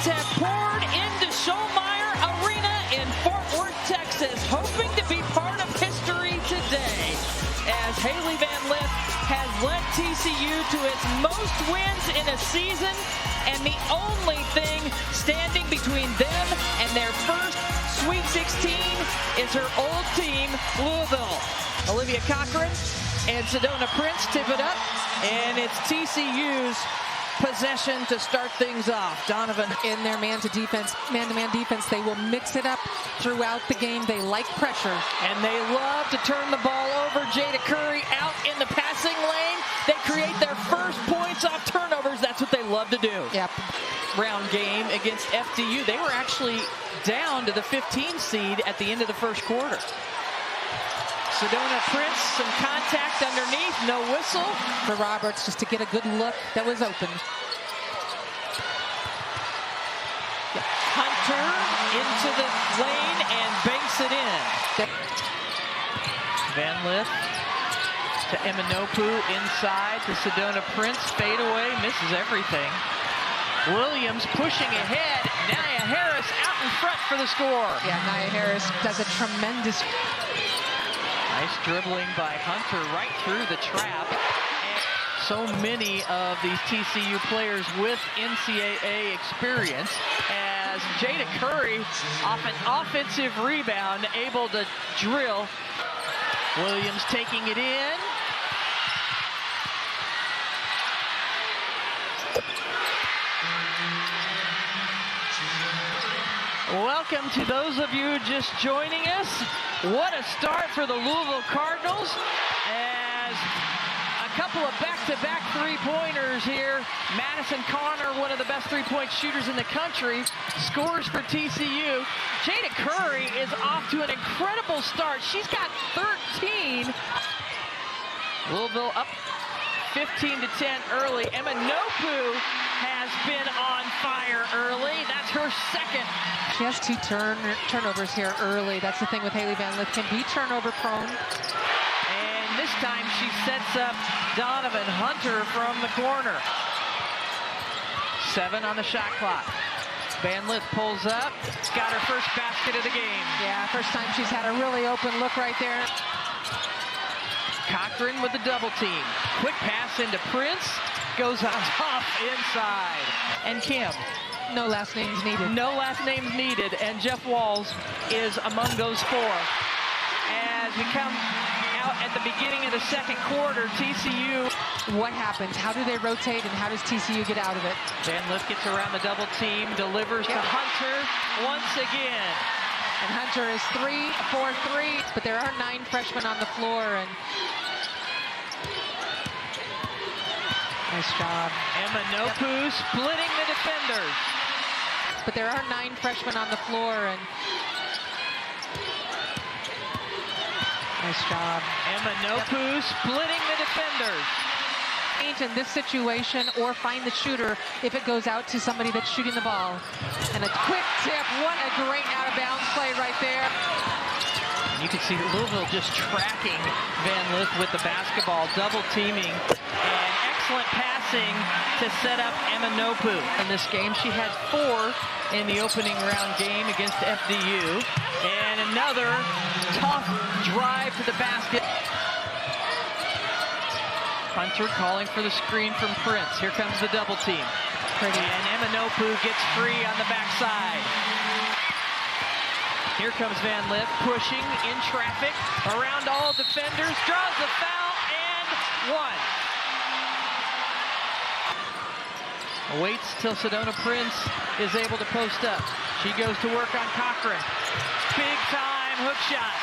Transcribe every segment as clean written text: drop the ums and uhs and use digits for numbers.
fans have poured into Schollmeyer Arena in Fort Worth, Texas, hoping to be part of history today, as Haley Van Lith has led TCU to its most wins in a season, and the only thing standing between them and their first Sweet 16 is her old team, Louisville. Olivia Cochran and Sedona Prince tip it up, and it's TCU's possession to start things off. Donovan in their man-to-man defense. They will mix it up throughout the game. They like pressure. And they love to turn the ball over. Jada Curry out in the passing lane. They create their first points off turnovers. That's what they love to do. Yep. Round game against FDU. They were actually down to the 15 seed at the end of the first quarter. Sedona Prince, some contact underneath, no whistle. For Roberts, just to get a good look. That was open. Hunter into the lane and banks it in. Van Lith to Eminopu inside to Sedona Prince. Fade away, misses everything. Williams pushing ahead. Nia Harris out in front for the score. Yeah, Nia Harris does a tremendous... Nice dribbling by Hunter right through the trap. And so many of these TCU players with NCAA experience, as Jada Curry off an offensive rebound, able to drill. Williams taking it in. Welcome to those of you just joining us. What a start for the Louisville Cardinals, as a couple of back-to-back three-pointers here. Madison Connor, one of the best three-point shooters in the country, scores for TCU. Jada Curry is off to an incredible start. She's got 13. Louisville up 15-10 early. Eminopu has been on fire early. That's her second. She has two turnovers here early. That's the thing with Haley Van Lith, can be turnover prone. And this time she sets up Donovan Hunter from the corner. 7 on the shot clock. Van Lith pulls up, got her first basket of the game. Yeah, first time she's had a really open look right there. Cochran with the double team. Quick pass into Prince, goes on top inside. And Kim. No last names needed. No last names needed, and Jeff Walls is among those 4. As we come out at the beginning of the second quarter, TCU. What happens? How do they rotate, and how does TCU get out of it? Van Lith gets around the double team, delivers to Hunter once again. And Hunter is 3 for 3, but there are 9 freshmen on the floor, and nice job. Eminopu splitting the defenders. But there are 9 freshmen on the floor, and nice job. Eminopu splitting the defenders. In this situation, or find the shooter if it goes out to somebody that's shooting the ball. And a quick tip. What a great out-of-bounds play right there. You can see Louisville just tracking Van Lith with the basketball, double teaming, and excellent passing to set up Eminopu. In this game, she had 4 in the opening round game against FDU. And another tough drive to the basket. Hunter calling for the screen from Prince. Here comes the double team. Pretty. And Eminopu gets free on the backside. Here comes Van Lith pushing in traffic around all defenders, draws the foul, and 1. Waits till Sedona Prince is able to post up. She goes to work on Cochran. Big time hook shot.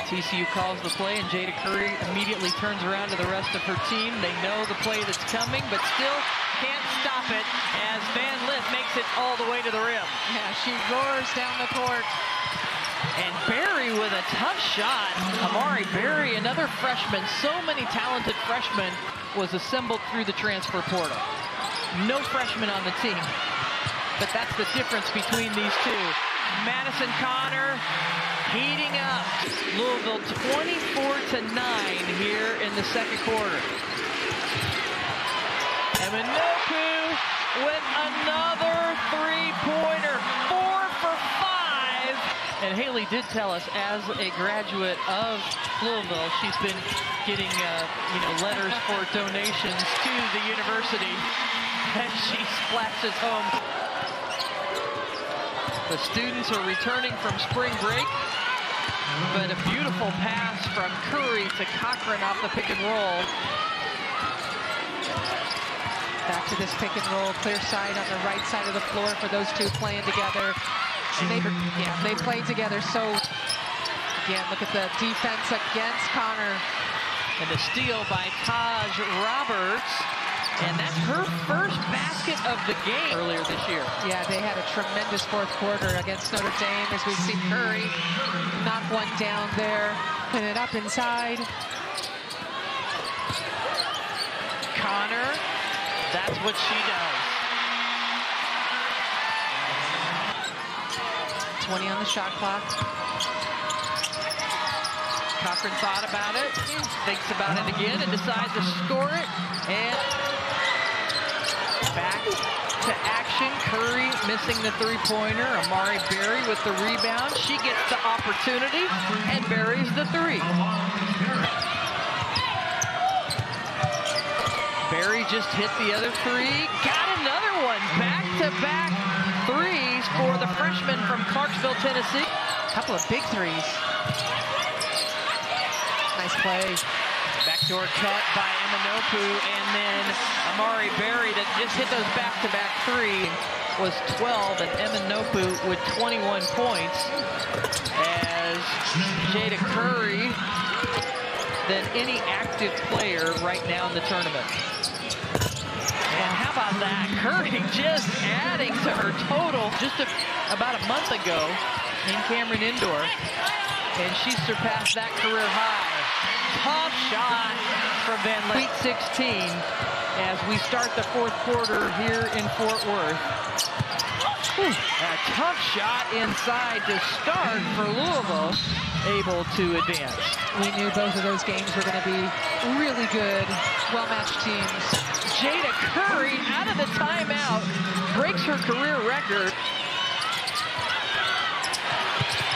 TCU calls the play, and Jada Curry immediately turns around to the rest of her team. They know the play that's coming, but still can't stop it as Van Lith makes it all the way to the rim. Yeah, she roars down the court. And Berry with a tough shot. Amari Berry, another freshman. So many talented freshmen, was assembled through the transfer portal. No freshman on the team. But that's the difference between these two. Madison Connor heating up. Louisville 24-9 here in the second quarter. Eminopu with another Haley did tell us, as a graduate of Louisville, she's been getting letters for donations to the university, and she splashes home. The students are returning from spring break, but a beautiful pass from Curry to Cochran off the pick and roll. Back to this pick and roll, clear side on the right side of the floor for those two playing together. And they played together. So again, look at the defense against Connor. And the steal by Taj Roberts. And that's her first basket of the game earlier this year. Yeah, they had a tremendous fourth quarter against Notre Dame, as we've seen Curry knock one down there. Put it up inside. Connor, that's what she does. 20 on the shot clock. Cochran thought about it, thinks about it again, and decides to score it. And back to action. Curry missing the three-pointer. Amari Berry with the rebound. She gets the opportunity and buries the three. Berry just hit the other three. Got another one. Back-to-back threes for the freshman from Clarksville, Tennessee. A couple of big threes. Nice play. Backdoor cut by Eminoku, and then Amari Berry that just hit those back-to-back three was 12, and Eminoku with 21 points as Jada Curry than any active player right now in the tournament. And how about that? Curry just adding to her total just about a month ago in Cameron Indoor, and she surpassed that career high. Tough shot from Van Lith. Sweet 16 as we start the fourth quarter here in Fort Worth. A tough shot inside to start for Louisville, able to advance. We knew both of those games were going to be really good, well-matched teams. Jada Curry out of the timeout, breaks her career record.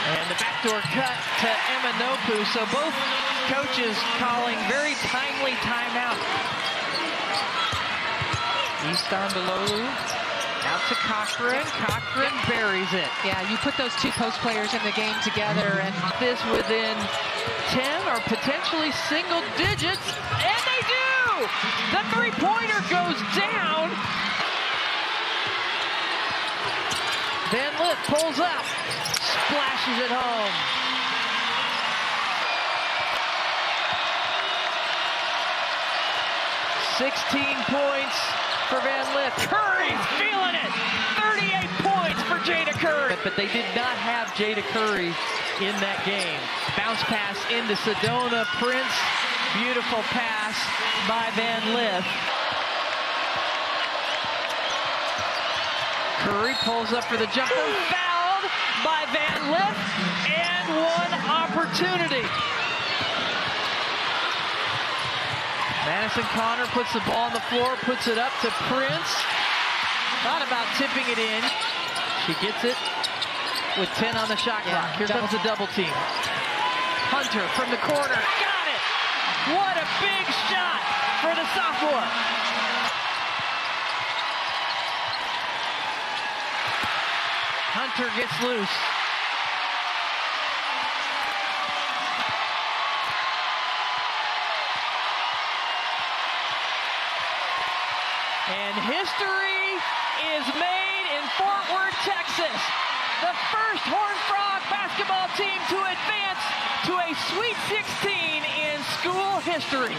And the backdoor cut to Eminoku, so both coaches calling very timely timeout. East on to Lolu, out to Cochran. Cochran buries it. Yeah, you put those two post players in the game together, and This within 10 or potentially single digits, and they do! The three-pointer goes down. Van Lith pulls up, splashes it home. $16 points for Van Lith. Curry feeling it. 38 points for Jada Curry. But they did not have Jada Curry in that game. Bounce pass into Sedona Prince. Beautiful pass by Van Lith. Curry pulls up for the jumper. Fouled by Van Lith. And one opportunity. Madison Connor puts the ball on the floor, puts it up to Prince. Thought about tipping it in. She gets it with 10 on the shot clock. Here comes the double team. Hunter from the corner. Got it! What a big shot for the sophomore. Hunter gets loose. And history is made in Fort Worth, Texas. The first Horned Frog basketball team to advance to a Sweet 16 in school history.